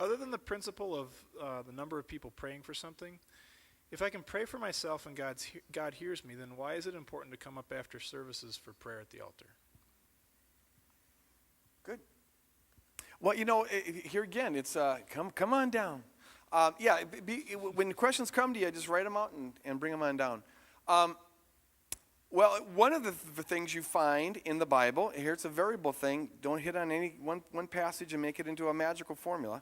Other than the principle of the number of people praying for something, if I can pray for myself and God hears me, then why is it important to come up after services for prayer at the altar? Good. Well, here again, it's come on down. When questions come to you, just write them out and bring them on down. Well, one of the things you find in the Bible, here it's a variable thing. Don't hit on any one passage and make it into a magical formula.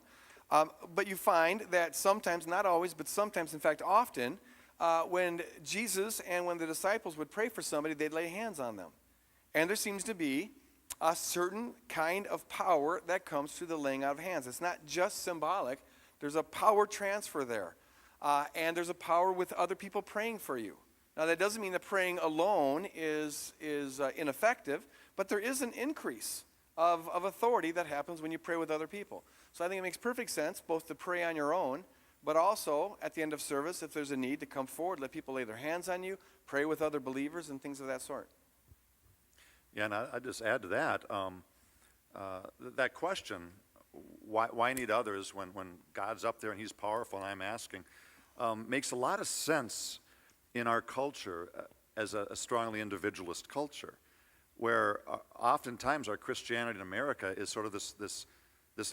But you find that sometimes, not always, but sometimes, in fact, often, when Jesus and when the disciples would pray for somebody, they'd lay hands on them. And there seems to be a certain kind of power that comes through the laying out of hands. It's not just symbolic. There's a power transfer there. And there's a power with other people praying for you. Now, that doesn't mean that praying alone is ineffective, but there is an increase of authority that happens when you pray with other people. So I think it makes perfect sense both to pray on your own, but also at the end of service, if there's a need, to come forward, let people lay their hands on you, pray with other believers and things of that sort. Yeah, and I just add to that, that question, why need others when God's up there and he's powerful and I'm asking, makes a lot of sense in our culture as a strongly individualist culture, where oftentimes our Christianity in America is sort of this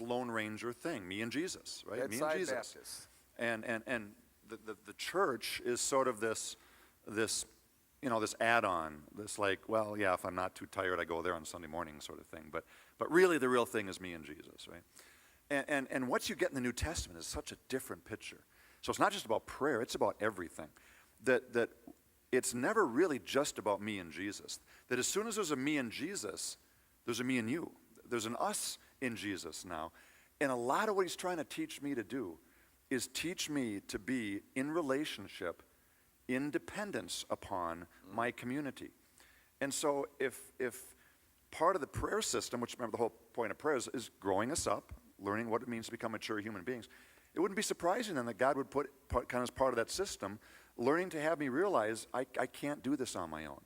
Lone Ranger thing, me and Jesus, right? Bedside me and Jesus. Baptist. And the church is sort of this add-on, this like, well, yeah, if I'm not too tired, I go there on Sunday morning sort of thing. But really the real thing is me and Jesus, right? And what you get in the New Testament is such a different picture. So it's not just about prayer, it's about everything. That it's never really just about me and Jesus. That as soon as there's a me and Jesus, there's a me and you. There's an us in Jesus now. And a lot of what he's trying to teach me to do is teach me to be in relationship, in dependence upon my community. And so if part of the prayer system, which remember the whole point of prayer is growing us up, learning what it means to become mature human beings, it wouldn't be surprising then that God would put kind of as part of that system, learning to have me realize I can't do this on my own.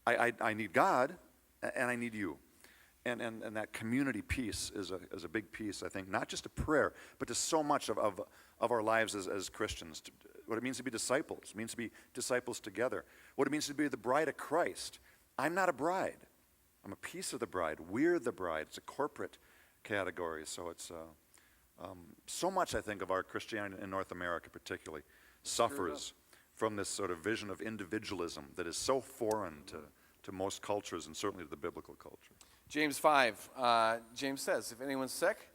I need God and I need you. And that community piece is a big piece, I think, not just to prayer, but to so much of our lives as Christians. What it means to be disciples. It means to be disciples together. What it means to be the bride of Christ. I'm not a bride. I'm a piece of the bride. We're the bride. It's a corporate category. So it's so much, I think, of our Christianity in North America particularly suffers from this sort of vision of individualism that is so foreign to most cultures and certainly to the biblical culture. James 5, James says, if anyone's sick,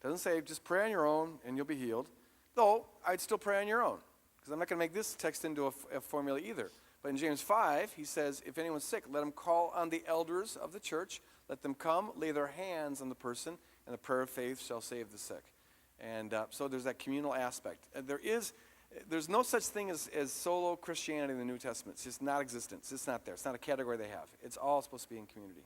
doesn't say just pray on your own and you'll be healed. Though, I'd still pray on your own, because I'm not going to make this text into a formula either. But in James 5, he says, if anyone's sick, let him call on the elders of the church, let them come, lay their hands on the person, and the prayer of faith shall save the sick. And so there's that communal aspect. There's no such thing as solo Christianity in the New Testament. It's just not existent. It's just not there. It's not a category they have. It's all supposed to be in community.